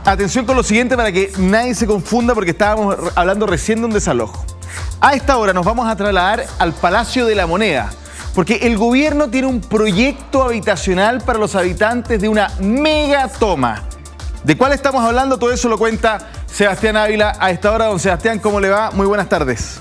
Atención con lo siguiente para que nadie se confunda porque estábamos hablando recién de un desalojo. A esta hora nos vamos a trasladar al Palacio de la Moneda porque el gobierno tiene un proyecto habitacional para los habitantes de una megatoma. ¿De cuál estamos hablando? Todo eso lo cuenta Sebastián Ávila a esta hora. Don Sebastián, ¿cómo le va? Muy buenas tardes.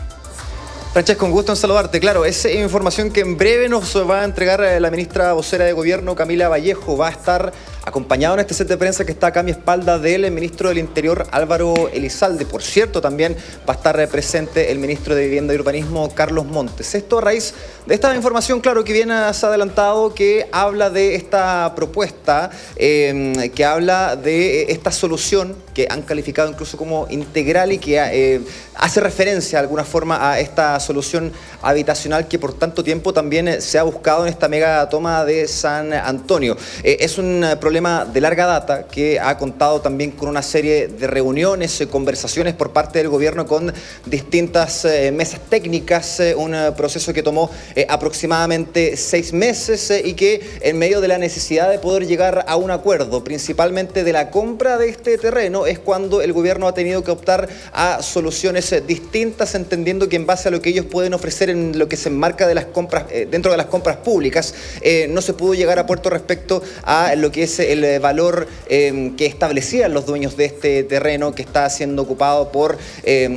Francesco, un gusto en saludarte. Claro, es información que en breve nos va a entregar la ministra vocera de Gobierno, Camila Vallejo. Va a estar acompañado en este set de prensa que está acá a mi espalda del ministro del Interior, Álvaro Elizalde. Por cierto, también va a estar presente el ministro de Vivienda y Urbanismo, Carlos Montes. Esto a raíz de esta información, claro, que viene adelantado, que habla de esta propuesta, que habla de esta solución que han calificado incluso como integral y que hace referencia de alguna forma a esta solución habitacional que por tanto tiempo también se ha buscado en esta mega toma de San Antonio. Es un problema de larga data que ha contado también con una serie de reuniones, conversaciones por parte del gobierno con distintas mesas técnicas, un proceso que tomó aproximadamente 6 meses y que en medio de la necesidad de poder llegar a un acuerdo, principalmente de la compra de este terreno, es cuando el gobierno ha tenido que optar a soluciones distintas, entendiendo que en base a lo que ellos pueden ofrecer en lo que se enmarca de las compras, dentro de las compras públicas, no se pudo llegar a puerto respecto a lo que es el valor que establecían los dueños de este terreno, que está siendo ocupado por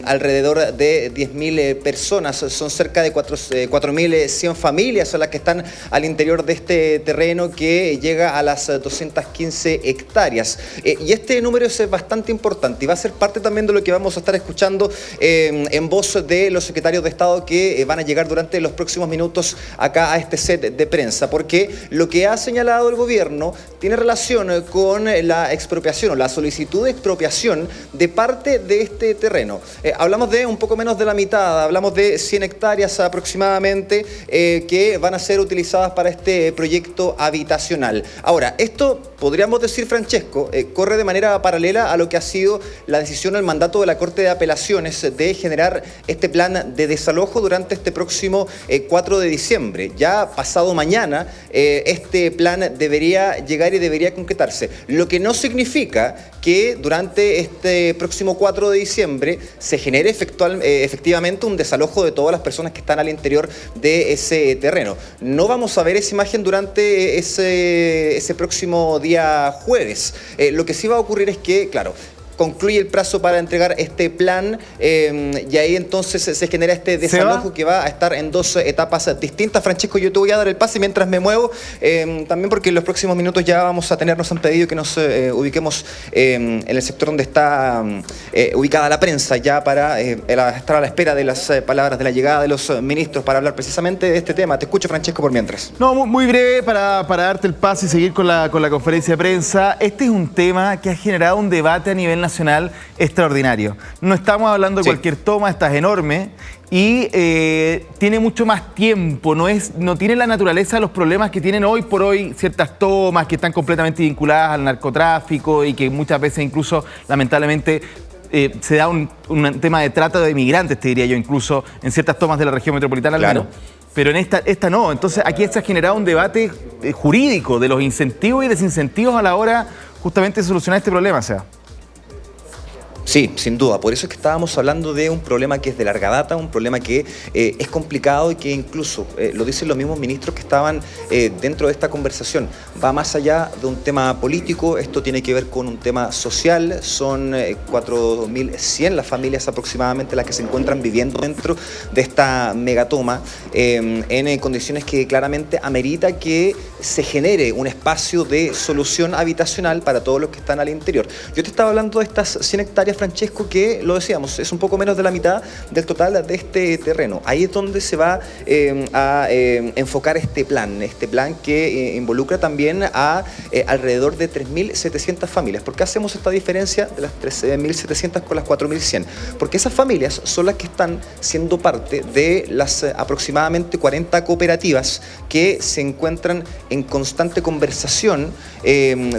alrededor de 10.000 personas. Son cerca de 4.100 familias son las que están al interior de este terreno, que llega a las 215 hectáreas. Y este número es bastante importante y va a ser parte también de lo que vamos a estar escuchando en voz de los secretarios de Estado que van a llegar durante los próximos minutos acá a este set de prensa, porque lo que ha señalado el gobierno tiene relación con la expropiación o la solicitud de expropiación de parte de este terreno. Hablamos de un poco menos de la mitad, hablamos de 100 hectáreas aproximadamente que van a ser utilizadas para este proyecto habitacional. Ahora, esto podríamos decir, Francesco, corre de manera paralela a lo que ha sido la decisión o el mandato de la Corte de Apelaciones de generar este plan de desalojo durante este próximo 4 de diciembre. Ya pasado mañana, este plan debería llegar y debería concretarse, lo que no significa que durante este próximo 4 de diciembre se genere efectivamente un desalojo de todas las personas que están al interior de ese terreno. No vamos a ver esa imagen durante ese próximo día jueves. Lo que sí va a ocurrir es que, claro, concluye el plazo para entregar este plan y ahí entonces se genera este desalojo que va a estar en 2 etapas distintas. Francesco, yo te voy a dar el pase mientras me muevo, también porque en los próximos minutos ya vamos a tener, nos han pedido que nos ubiquemos en el sector donde está ubicada la prensa, ya para estar a la espera de las palabras de la llegada de los ministros para hablar precisamente de este tema. Te escucho, Francesco, por mientras. No, muy breve para darte el pase y seguir con la conferencia de prensa. Este es un tema que ha generado un debate a nivel nacional extraordinario. No estamos hablando de cualquier toma, esta es enorme y tiene mucho más tiempo, no tiene la naturaleza de los problemas que tienen hoy por hoy ciertas tomas que están completamente vinculadas al narcotráfico y que muchas veces incluso lamentablemente se da un tema de trata de migrantes, te diría yo, incluso en ciertas tomas de la región metropolitana al menos. Pero en esta no. Entonces aquí se ha generado un debate jurídico de los incentivos y desincentivos a la hora justamente de solucionar este problema, Sí, sin duda. Por eso es que estábamos hablando de un problema que es de larga data, un problema que es complicado y que incluso, lo dicen los mismos ministros que estaban dentro de esta conversación, va más allá de un tema político. Esto tiene que ver con un tema social. Son 4.100 las familias aproximadamente las que se encuentran viviendo dentro de esta megatoma en condiciones que claramente amerita que se genere un espacio de solución habitacional para todos los que están al interior. Yo te estaba hablando de estas 100 hectáreas, Francesco, que lo decíamos, es un poco menos de la mitad del total de este terreno. Ahí es donde se va a enfocar este plan que involucra también a alrededor de 3.700 familias. ¿Por qué hacemos esta diferencia de las 13.700 con las 4.100? Porque esas familias son las que están siendo parte de las aproximadamente 40 cooperativas que se encuentran en constante conversación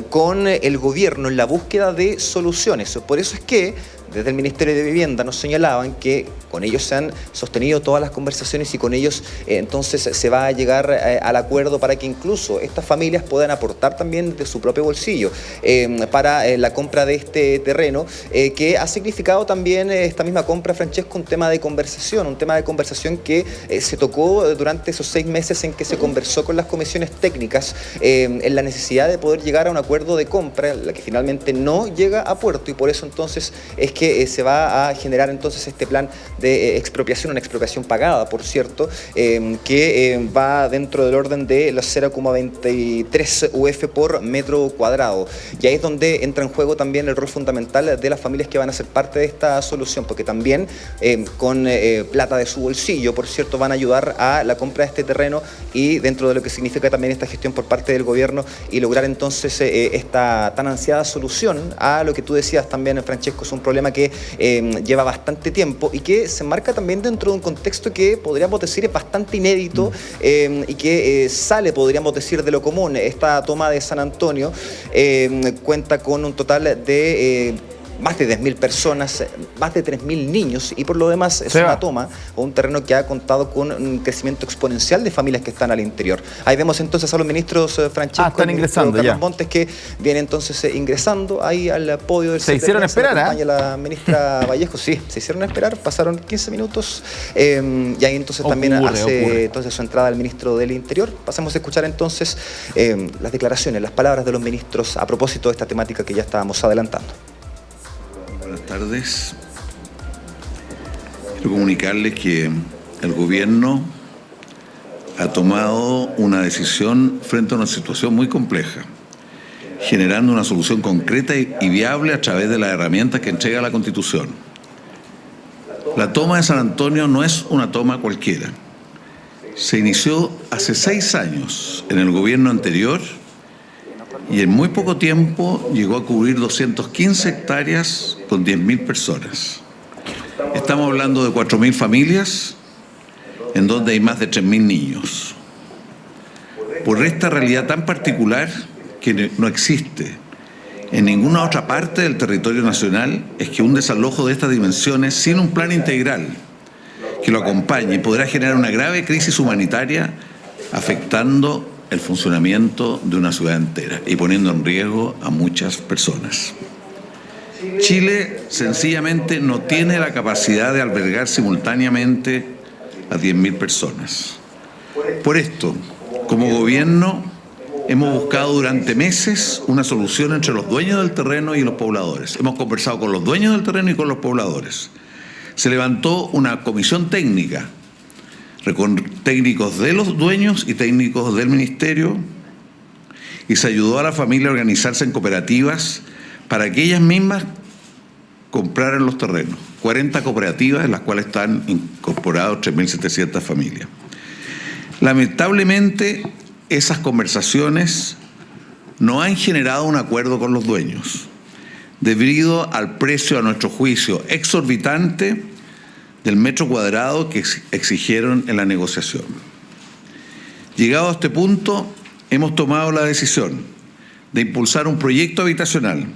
con el gobierno en la búsqueda de soluciones. Por eso es que desde el Ministerio de Vivienda nos señalaban que con ellos se han sostenido todas las conversaciones y con ellos entonces se va a llegar al acuerdo para que incluso estas familias puedan aportar también de su propio bolsillo para la compra de este terreno, que ha significado también esta misma compra, Francesco, un tema de conversación que se tocó durante esos 6 meses en que se conversó con las comisiones técnicas en la necesidad de poder llegar a un acuerdo de compra, la que finalmente no llega a puerto, y por eso entonces es que se va a generar entonces este plan de expropiación, una expropiación pagada, por cierto, que va dentro del orden de los 0,23 UF por metro cuadrado. Y ahí es donde entra en juego también el rol fundamental de las familias que van a ser parte de esta solución, porque también con plata de su bolsillo, por cierto, van a ayudar a la compra de este terreno y dentro de lo que significa también esta gestión por parte del gobierno y lograr entonces esta tan ansiada solución a lo que tú decías también, Francesco, es un problema que lleva bastante tiempo y que se enmarca también dentro de un contexto que podríamos decir es bastante inédito y que sale, podríamos decir, de lo común. Esta toma de San Antonio cuenta con un total de más de 10.000 personas, más de 3.000 niños, y por lo demás es una toma o un terreno que ha contado con un crecimiento exponencial de familias que están al interior. Ahí vemos entonces a los ministros Francesco están ingresando Carlos Montes, que vienen entonces ingresando ahí al podio del Se hicieron esperar, la ministra Vallejo, sí, se hicieron esperar, pasaron 15 minutos y ahí entonces también hace entonces su entrada el ministro del Interior. Pasemos a escuchar entonces las declaraciones, las palabras de los ministros a propósito de esta temática que ya estábamos adelantando. Buenas tardes. Quiero comunicarles que el gobierno ha tomado una decisión frente a una situación muy compleja, generando una solución concreta y viable a través de las herramientas que entrega la Constitución. La toma de San Antonio no es una toma cualquiera. Se inició hace 6 años en el gobierno anterior y en muy poco tiempo llegó a cubrir 215 hectáreas con 10.000 personas. Estamos hablando de 4.000 familias, en donde hay más de 3.000 niños. Por esta realidad tan particular que no existe en ninguna otra parte del territorio nacional, es que un desalojo de estas dimensiones sin un plan integral que lo acompañe podrá generar una grave crisis humanitaria afectando el funcionamiento de una ciudad entera y poniendo en riesgo a muchas personas. Chile sencillamente no tiene la capacidad de albergar simultáneamente a 10.000 personas. Por esto, como gobierno, hemos buscado durante meses una solución entre los dueños del terreno y los pobladores. Hemos conversado con los dueños del terreno y con los pobladores. Se levantó una comisión técnica con técnicos de los dueños y técnicos del ministerio, y se ayudó a la familia a organizarse en cooperativas para que ellas mismas compraran los terrenos. 40 cooperativas en las cuales están incorporados 3.700 familias. Lamentablemente, esas conversaciones no han generado un acuerdo con los dueños, debido al precio, a nuestro juicio, exorbitante del metro cuadrado que exigieron en la negociación. Llegado a este punto, hemos tomado la decisión de impulsar un proyecto habitacional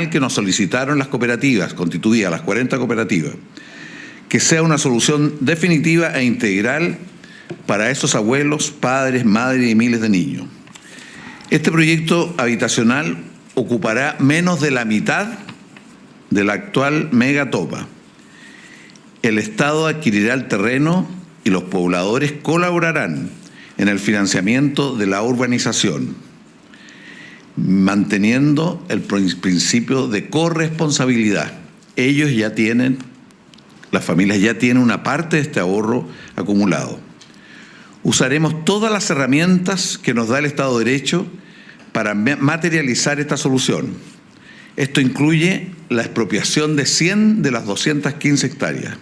que nos solicitaron las cooperativas, constituidas las 40 cooperativas, que sea una solución definitiva e integral para esos abuelos, padres, madres y miles de niños. Este proyecto habitacional ocupará menos de la mitad de la actual megatoma. El Estado adquirirá el terreno y los pobladores colaborarán en el financiamiento de la urbanización, manteniendo el principio de corresponsabilidad. Ellos ya tienen, las familias ya tienen una parte de este ahorro acumulado. Usaremos todas las herramientas que nos da el Estado de Derecho para materializar esta solución. Esto incluye la expropiación de 100 de las 215 hectáreas.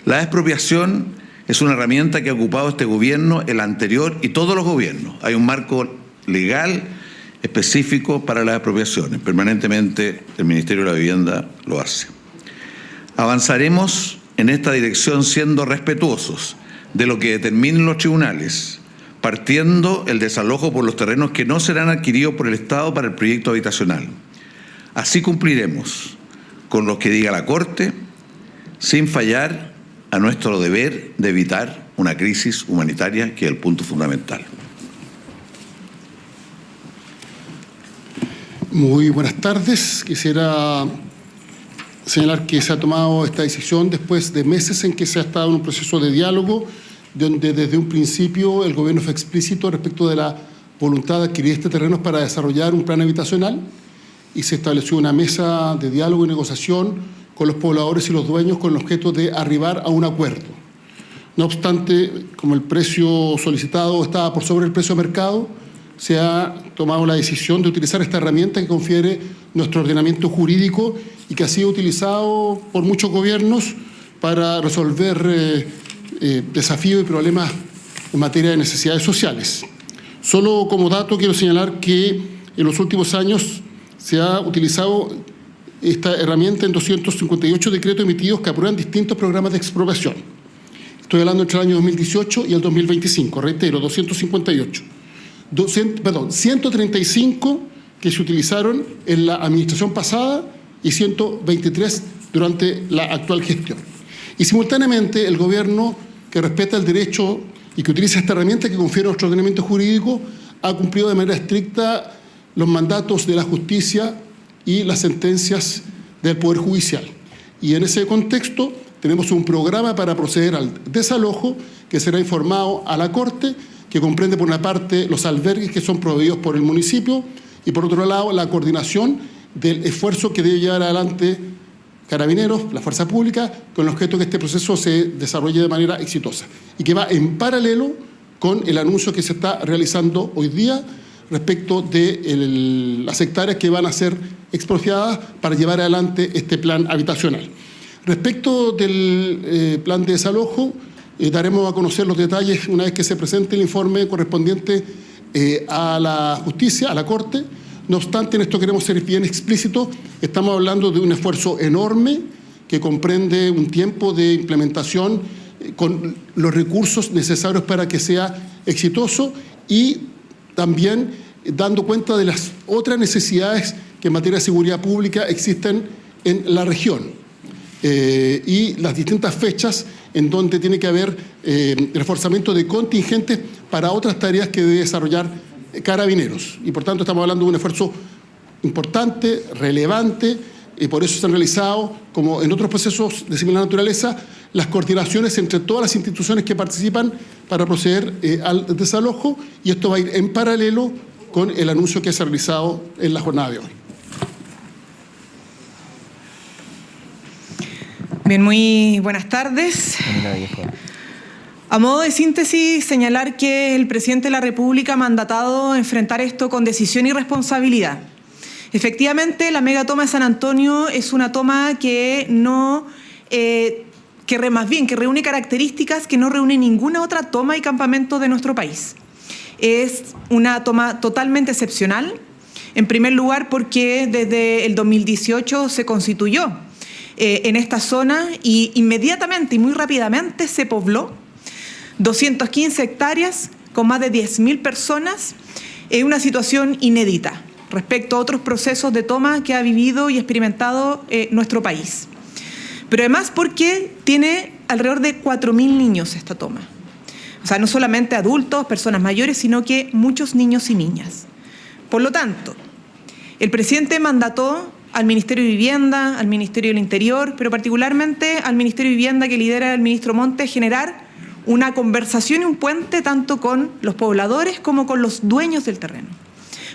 La expropiación es una herramienta que ha ocupado este gobierno, el anterior y todos los gobiernos. Hay un marco legal específico para las expropiaciones. Permanentemente el Ministerio de la Vivienda lo hace. Avanzaremos en esta dirección siendo respetuosos de lo que determinen los tribunales, partiendo el desalojo por los terrenos que no serán adquiridos por el Estado para el proyecto habitacional. Así cumpliremos con los que diga la Corte, sin fallar a nuestro deber de evitar una crisis humanitaria, que es el punto fundamental. Muy buenas tardes. Quisiera señalar que se ha tomado esta decisión después de meses en que se ha estado en un proceso de diálogo, donde desde un principio el gobierno fue explícito respecto de la voluntad de adquirir este terreno para desarrollar un plan habitacional, y se estableció una mesa de diálogo y negociación con los pobladores y los dueños con el objeto de arribar a un acuerdo. No obstante, como el precio solicitado estaba por sobre el precio de mercado, se ha tomado la decisión de utilizar esta herramienta que confiere nuestro ordenamiento jurídico y que ha sido utilizado por muchos gobiernos para resolver desafíos y problemas en materia de necesidades sociales. Solo como dato quiero señalar que en los últimos años se ha utilizado esta herramienta en 258 decretos emitidos que aprueban distintos programas de expropiación. Estoy hablando entre el año 2018 y el 2025, reitero, 258. 135 que se utilizaron en la administración pasada y 123 durante la actual gestión. Y simultáneamente el gobierno, que respeta el derecho y que utiliza esta herramienta que confiere nuestro ordenamiento jurídico, ha cumplido de manera estricta los mandatos de la justicia y las sentencias del Poder Judicial. Y en ese contexto tenemos un programa para proceder al desalojo que será informado a la Corte, que comprende por una parte los albergues que son proveídos por el municipio y por otro lado la coordinación del esfuerzo que debe llevar adelante Carabineros, la Fuerza Pública, con el objeto de que este proceso se desarrolle de manera exitosa y que va en paralelo con el anuncio que se está realizando hoy día respecto de las hectáreas que van a ser expropiadas para llevar adelante este plan habitacional. Respecto del plan de desalojo, daremos a conocer los detalles una vez que se presente el informe correspondiente a la justicia, a la Corte. No obstante, en esto queremos ser bien explícitos. Estamos hablando de un esfuerzo enorme que comprende un tiempo de implementación con los recursos necesarios para que sea exitoso y también dando cuenta de las otras necesidades que en materia de seguridad pública existen en la región. Y las distintas fechas en donde tiene que haber reforzamiento de contingentes para otras tareas que debe desarrollar Carabineros. Y por tanto estamos hablando de un esfuerzo importante, relevante, y por eso se han realizado, como en otros procesos de similar naturaleza, las coordinaciones entre todas las instituciones que participan para proceder al desalojo, y esto va a ir en paralelo con el anuncio que se ha realizado en la jornada de hoy. Bien, muy buenas tardes. A modo de síntesis, señalar que el presidente de la República ha mandatado enfrentar esto con decisión y responsabilidad. Efectivamente, la megatoma de San Antonio es una toma que que reúne características que no reúne ninguna otra toma y campamento de nuestro país. Es una toma totalmente excepcional, en primer lugar porque desde el 2018 se constituyó en esta zona y inmediatamente y muy rápidamente se pobló 215 hectáreas con más de 10.000 personas en una situación inédita respecto a otros procesos de toma que ha vivido y experimentado nuestro país. Pero además porque tiene alrededor de 4.000 niños esta toma. O sea, no solamente adultos, personas mayores, sino que muchos niños y niñas. Por lo tanto, el presidente mandató al Ministerio de Vivienda, al Ministerio del Interior, pero particularmente al Ministerio de Vivienda que lidera el ministro Montes, generar una conversación y un puente tanto con los pobladores como con los dueños del terreno.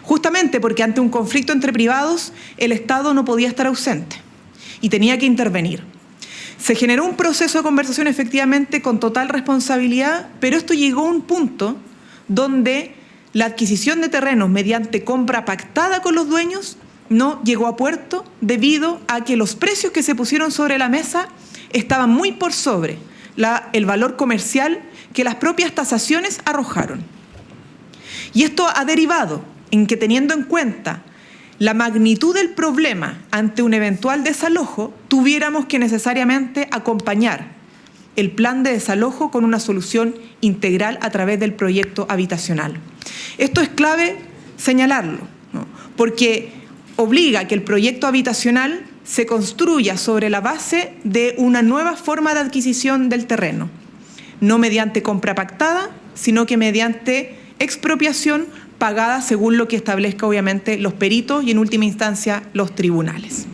Justamente porque ante un conflicto entre privados, el Estado no podía estar ausente y tenía que intervenir. Se generó un proceso de conversación efectivamente con total responsabilidad, pero esto llegó a un punto donde la adquisición de terrenos mediante compra pactada con los dueños no llegó a puerto debido a que los precios que se pusieron sobre la mesa estaban muy por sobre el valor comercial que las propias tasaciones arrojaron. Y esto ha derivado en que, teniendo en cuenta la magnitud del problema ante un eventual desalojo, tuviéramos que necesariamente acompañar el plan de desalojo con una solución integral a través del proyecto habitacional. Esto es clave señalarlo, ¿no? Porque obliga a que el proyecto habitacional se construya sobre la base de una nueva forma de adquisición del terreno, no mediante compra pactada, sino que mediante expropiación pagada según lo que establezca obviamente los peritos y en última instancia los tribunales,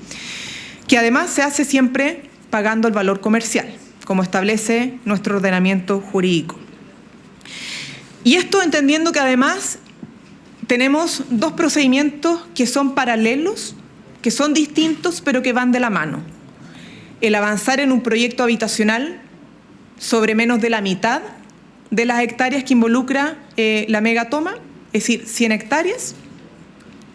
que además se hace siempre pagando el valor comercial, como establece nuestro ordenamiento jurídico. Y esto entendiendo que además tenemos dos procedimientos que son paralelos, que son distintos, pero que van de la mano. El avanzar en un proyecto habitacional sobre menos de la mitad de las hectáreas que involucra la megatoma, es decir, 100 hectáreas,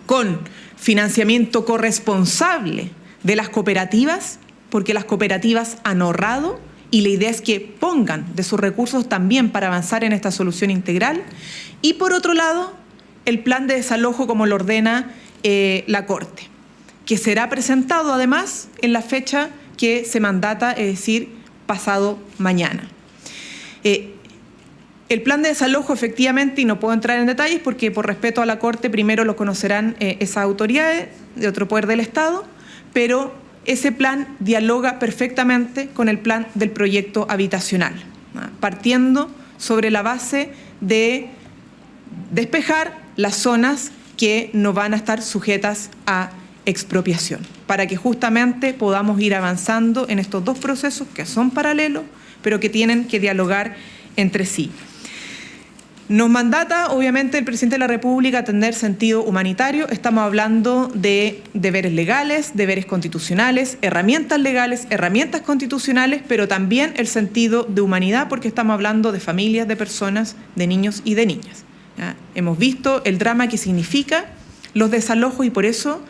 con financiamiento corresponsable de las cooperativas, porque las cooperativas han ahorrado y la idea es que pongan de sus recursos también para avanzar en esta solución integral. Y por otro lado, el plan de desalojo como lo ordena la Corte, que será presentado además en la fecha que se mandata, es decir, pasado mañana. El plan de desalojo efectivamente, y no puedo entrar en detalles porque por respeto a la Corte primero lo conocerán esas autoridades de otro poder del Estado, pero ese plan dialoga perfectamente con el plan del proyecto habitacional, ¿no? Partiendo sobre la base de despejar las zonas que no van a estar sujetas a expropiación, para que justamente podamos ir avanzando en estos dos procesos que son paralelos, pero que tienen que dialogar entre sí. Nos mandata, obviamente, el presidente de la República tener sentido humanitario. Estamos hablando de deberes legales, deberes constitucionales, herramientas legales, herramientas constitucionales, pero también el sentido de humanidad, porque estamos hablando de familias, de personas, de niños y de niñas. ¿Ya? Hemos visto el drama que significa los desalojos y por eso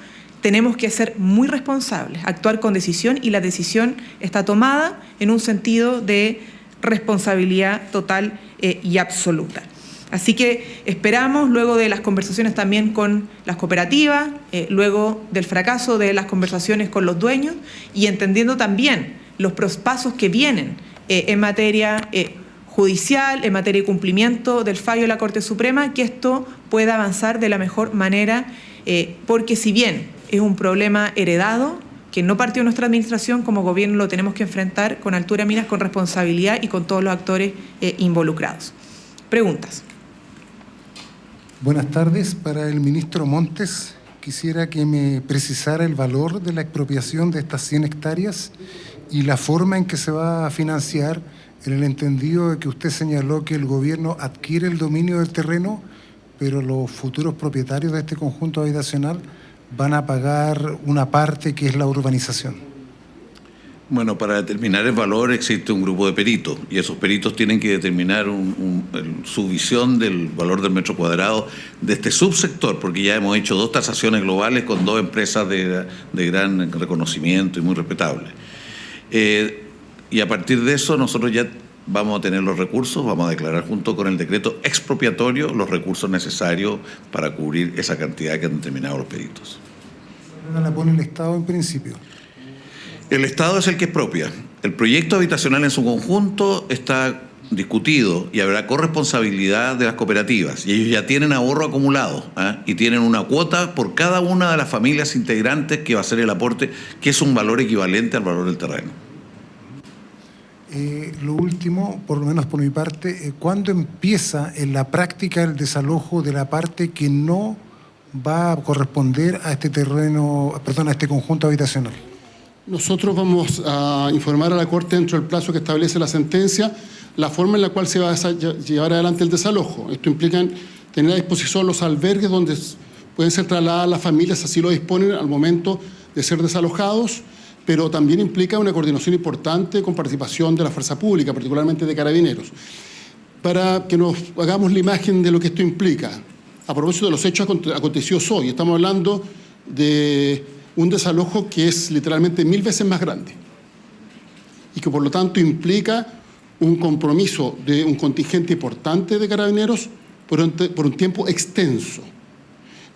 tenemos que ser muy responsables, actuar con decisión, y la decisión está tomada en un sentido de responsabilidad total y absoluta. Así que esperamos, luego de las conversaciones también con las cooperativas, luego del fracaso de las conversaciones con los dueños y entendiendo también los pasos que vienen en materia judicial, en materia de cumplimiento del fallo de la Corte Suprema, que esto pueda avanzar de la mejor manera, porque si bien es un problema heredado, que no partió de nuestra administración, como gobierno lo tenemos que enfrentar con altura de miras, con responsabilidad y con todos los actores involucrados. Preguntas. Buenas tardes. Para el ministro Montes, quisiera que me precisara el valor de la expropiación de estas 100 hectáreas y la forma en que se va a financiar, en el entendido de que usted señaló que el gobierno adquiere el dominio del terreno, pero los futuros propietarios de este conjunto habitacional van a pagar una parte que es la urbanización. Bueno, para determinar el valor existe un grupo de peritos y esos peritos tienen que determinar su visión del valor del metro cuadrado de este subsector, porque ya hemos hecho 2 tasaciones globales con 2 empresas de gran reconocimiento y muy respetables. Y a partir de eso nosotros ya vamos a tener los recursos, vamos a declarar junto con el decreto expropiatorio los recursos necesarios para cubrir esa cantidad que han determinado los peritos. ¿No la pone el Estado en principio? El Estado es el que expropia. El proyecto habitacional en su conjunto está discutido y habrá corresponsabilidad de las cooperativas. Y ellos ya tienen ahorro acumulado, y tienen una cuota por cada una de las familias integrantes que va a ser el aporte, que es un valor equivalente al valor del terreno. Lo último, por lo menos por mi parte, ¿cuándo empieza en la práctica el desalojo de la parte que no va a corresponder a este terreno, perdón, a este conjunto habitacional? Nosotros vamos a informar a la Corte dentro del plazo que establece la sentencia la forma en la cual se va a llevar adelante el desalojo. Esto implica tener a disposición los albergues donde pueden ser trasladadas las familias, así lo disponen al momento de ser desalojados, pero también implica una coordinación importante con participación de la fuerza pública, particularmente de Carabineros. Para que nos hagamos la imagen de lo que esto implica, a propósito de los hechos acontecidos hoy, estamos hablando de un desalojo que es literalmente 1000 veces más grande y que por lo tanto implica un compromiso de un contingente importante de Carabineros por un tiempo extenso.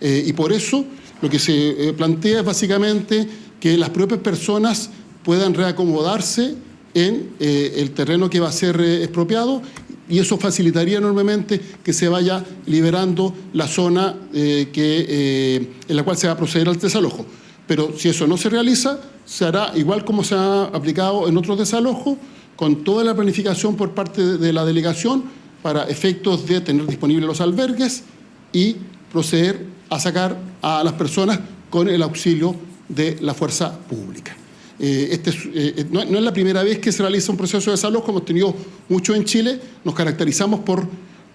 Y por eso lo que se plantea es básicamente que las propias personas puedan reacomodarse en el terreno que va a ser expropiado, y eso facilitaría enormemente que se vaya liberando la zona en la cual se va a proceder al desalojo. Pero si eso no se realiza, se hará igual como se ha aplicado en otros desalojos, con toda la planificación por parte de la delegación para efectos de tener disponibles los albergues y proceder a sacar a las personas con el auxilio de la fuerza pública. No es la primera vez que se realiza un proceso de desalojo, hemos tenido mucho en Chile, nos caracterizamos por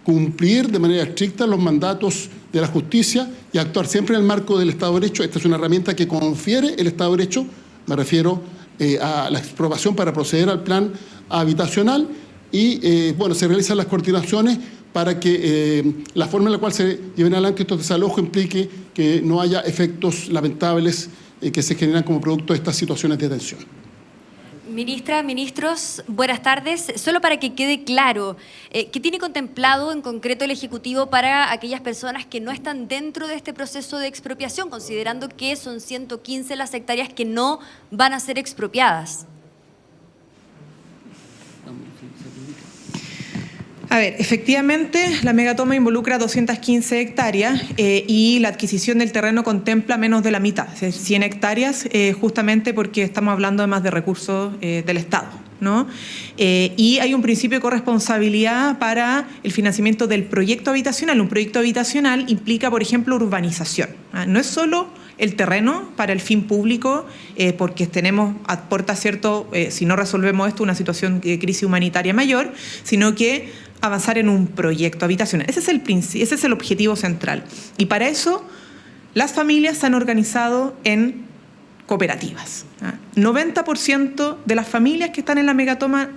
cumplir de manera estricta los mandatos de la justicia y actuar siempre en el marco del Estado de Derecho. Esta es una herramienta que confiere el Estado de Derecho, me refiero a la exprobación para proceder al plan habitacional y, bueno, se realizan las coordinaciones para que la forma en la cual se lleven adelante estos desalojos implique que no haya efectos lamentables que se generan como producto de estas situaciones de tensión. Ministra, ministros, buenas tardes. Solo para que quede claro, ¿qué tiene contemplado en concreto el Ejecutivo para aquellas personas que no están dentro de este proceso de expropiación, considerando que son 115 las hectáreas que no van a ser expropiadas? A ver, efectivamente, la megatoma involucra 215 hectáreas y la adquisición del terreno contempla menos de la mitad, es decir, 100 hectáreas, justamente porque estamos hablando además de recursos del Estado, ¿no? Y hay un principio de corresponsabilidad para el financiamiento del proyecto habitacional. Un proyecto habitacional implica, por ejemplo, urbanización. No es solo el terreno para el fin público, porque aporta cierto, si no resolvemos esto, una situación de crisis humanitaria mayor, sino que avanzar en un proyecto habitacional. Ese es el objetivo central. Y para eso las familias se han organizado en cooperativas. 90% de las familias que están en la megatoma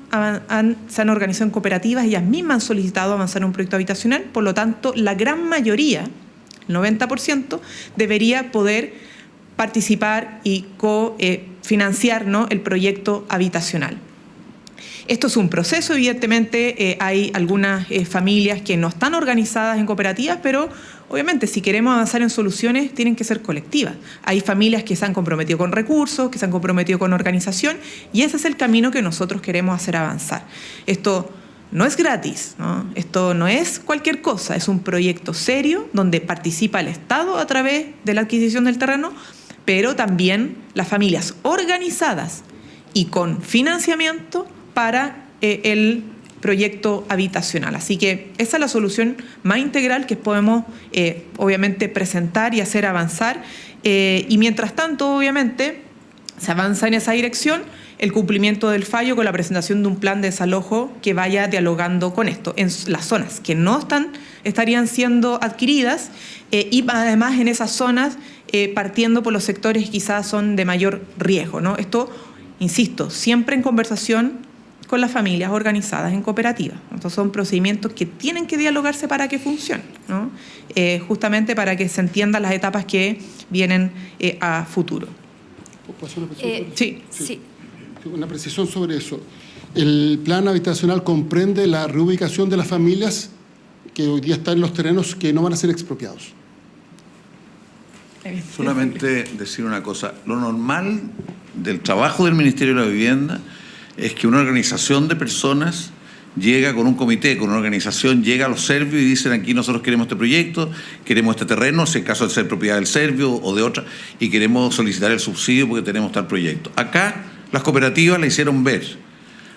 se han organizado en cooperativas, ellas mismas han solicitado avanzar en un proyecto habitacional, por lo tanto, la gran mayoría, el 90%, debería poder participar y cofinanciar, ¿no?, el proyecto habitacional. Esto es un proceso, evidentemente hay algunas familias que no están organizadas en cooperativas, pero obviamente si queremos avanzar en soluciones tienen que ser colectivas. Hay familias que se han comprometido con recursos, que se han comprometido con organización y ese es el camino que nosotros queremos hacer avanzar. Esto no es gratis, ¿no? Esto no es cualquier cosa, es un proyecto serio donde participa el Estado a través de la adquisición del terreno, pero también las familias organizadas y con financiamiento para el proyecto habitacional. Así que esa es la solución más integral que podemos obviamente presentar y hacer avanzar. Y mientras tanto, obviamente, se avanza en esa dirección el cumplimiento del fallo con la presentación de un plan de desalojo que vaya dialogando con esto en las zonas que no estarían siendo adquiridas y además en esas zonas partiendo por los sectores que quizás son de mayor riesgo, ¿no? Esto, insisto, siempre en conversación con las familias organizadas en cooperativas. Estos son procedimientos que tienen que dialogarse para que funcionen, ¿no? Justamente para que se entiendan las etapas que vienen a futuro. ¿Puedo hacer una precisión? Sí. Una precisión sobre eso. El plan habitacional comprende la reubicación de las familias que hoy día están en los terrenos que no van a ser expropiados. Solamente decir una cosa. Lo normal del trabajo del Ministerio de la Vivienda es que una organización de personas llega con un comité, con una organización, llega a los servios y dicen aquí nosotros queremos este proyecto, queremos este terreno, si es caso de ser propiedad del servio o de otra, y queremos solicitar el subsidio porque tenemos tal proyecto. Acá las cooperativas le hicieron ver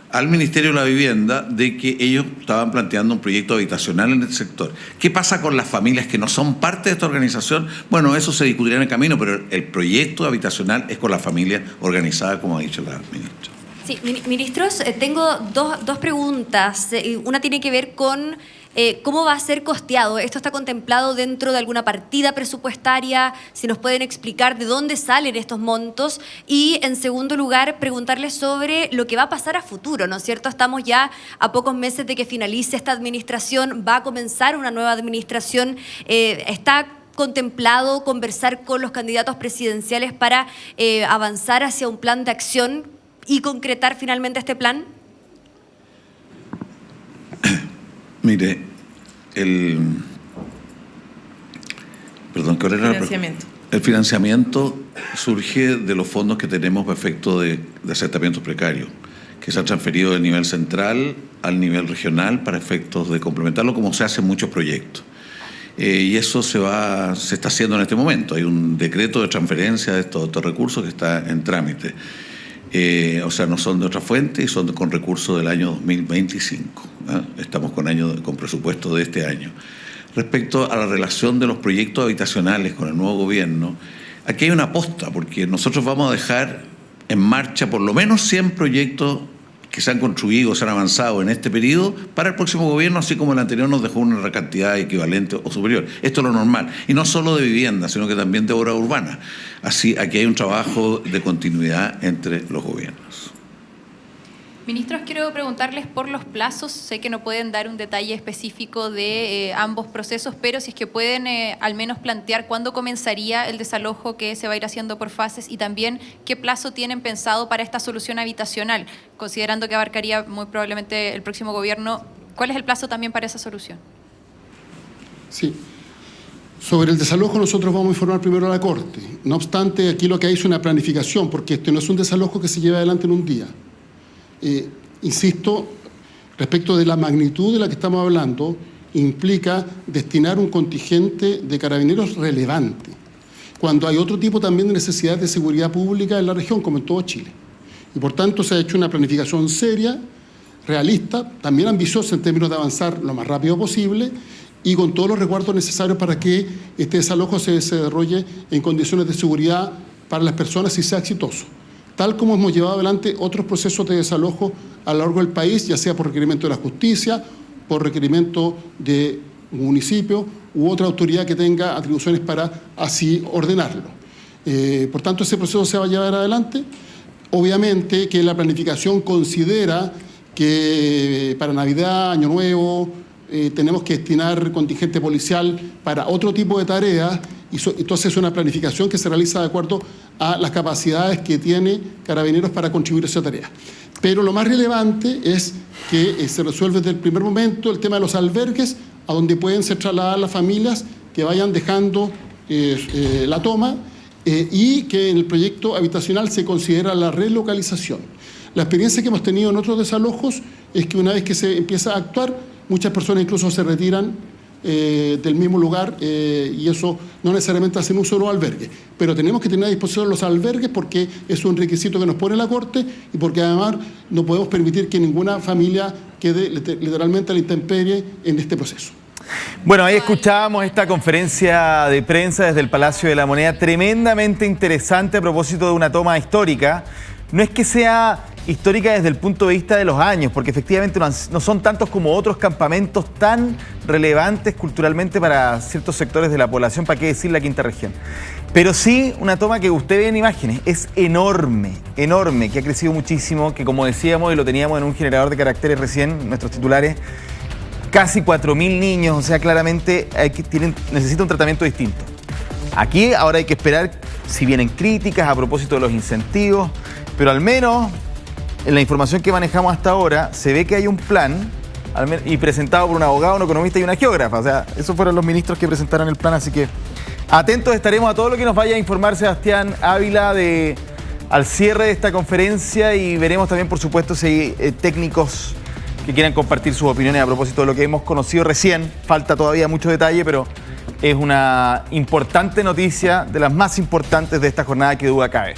al Ministerio de la Vivienda de que ellos estaban planteando un proyecto habitacional en el sector. ¿Qué pasa con las familias que no son parte de esta organización? Bueno, eso se discutirá en el camino, pero el proyecto habitacional es con la familia organizada, como ha dicho la ministra. Sí, ministros, tengo dos preguntas. Una tiene que ver con cómo va a ser costeado. ¿Esto está contemplado dentro de alguna partida presupuestaria? Si nos pueden explicar de dónde salen estos montos. Y, en segundo lugar, preguntarles sobre lo que va a pasar a futuro, ¿no es cierto? Estamos ya a pocos meses de que finalice esta administración. Va a comenzar una nueva administración. ¿Está contemplado conversar con los candidatos presidenciales para avanzar hacia un plan de acción y concretar finalmente este plan? Mire, el financiamiento surge de los fondos que tenemos para efecto de asentamientos precarios, que se han transferido del nivel central al nivel regional para efectos de complementarlo, como se hace en muchos proyectos. Y eso se está haciendo en este momento. Hay un decreto de transferencia de estos recursos que está en trámite. O sea, no son de otra fuente y son con recursos del año 2025. Estamos con presupuesto de este año. Respecto a la relación de los proyectos habitacionales con el nuevo gobierno, aquí hay una aposta, porque nosotros vamos a dejar en marcha por lo menos 100 proyectos que se han construido, se han avanzado en este periodo para el próximo gobierno, así como el anterior nos dejó una cantidad equivalente o superior. Esto es lo normal. Y no solo de vivienda, sino que también de obra urbana. Así, aquí hay un trabajo de continuidad entre los gobiernos. Ministros, quiero preguntarles por los plazos. Sé que no pueden dar un detalle específico de ambos procesos, pero si es que pueden al menos plantear cuándo comenzaría el desalojo que se va a ir haciendo por fases y también qué plazo tienen pensado para esta solución habitacional, considerando que abarcaría muy probablemente el próximo gobierno. ¿Cuál es el plazo también para esa solución? Sí. Sobre el desalojo nosotros vamos a informar primero a la Corte. No obstante, aquí lo que hay es una planificación, porque esto no es un desalojo que se lleva adelante en un día. Insisto, respecto de la magnitud de la que estamos hablando, implica destinar un contingente de carabineros relevante, cuando hay otro tipo también de necesidades de seguridad pública en la región, como en todo Chile. Y por tanto se ha hecho una planificación seria, realista, también ambiciosa en términos de avanzar lo más rápido posible y con todos los resguardos necesarios para que este desalojo se desarrolle en condiciones de seguridad para las personas y sea exitoso. Tal como hemos llevado adelante otros procesos de desalojo a lo largo del país, ya sea por requerimiento de la justicia, por requerimiento de un municipio u otra autoridad que tenga atribuciones para así ordenarlo. Por tanto, ese proceso se va a llevar adelante. Obviamente que la planificación considera que para Navidad, Año Nuevo, tenemos que destinar contingente policial para otro tipo de tareas. Entonces es una planificación que se realiza de acuerdo a las capacidades que tiene Carabineros para contribuir a esa tarea. Pero lo más relevante es que se resuelve desde el primer momento el tema de los albergues, a donde pueden ser trasladadas las familias que vayan dejando la toma y que en el proyecto habitacional se considera la relocalización. La experiencia que hemos tenido en otros desalojos es que una vez que se empieza a actuar, muchas personas incluso se retiran del mismo lugar y eso no necesariamente hacen uso de los albergues. Pero tenemos que tener a disposición los albergues porque es un requisito que nos pone la Corte y porque además no podemos permitir que ninguna familia quede literalmente a la intemperie en este proceso. Bueno, ahí escuchábamos esta conferencia de prensa desde el Palacio de la Moneda, tremendamente interesante a propósito de una toma histórica. No es que sea histórica desde el punto de vista de los años, porque efectivamente no son tantos como otros campamentos tan relevantes culturalmente para ciertos sectores de la población, para qué decir la quinta región. Pero sí una toma que usted ve en imágenes, es enorme, enorme, que ha crecido muchísimo, que como decíamos y lo teníamos en un generador de caracteres recién, nuestros titulares, casi 4.000 niños, o sea, claramente necesita un tratamiento distinto. Aquí ahora hay que esperar si vienen críticas a propósito de los incentivos, pero al menos en la información que manejamos hasta ahora se ve que hay un plan y presentado por un abogado, un economista y una geógrafa. O sea, esos fueron los ministros que presentaron el plan, así que atentos estaremos a todo lo que nos vaya a informar Sebastián Ávila al cierre de esta conferencia y veremos también, por supuesto, si hay técnicos que quieran compartir sus opiniones a propósito de lo que hemos conocido recién. Falta todavía mucho detalle, pero es una importante noticia, de las más importantes de esta jornada, que duda cabe.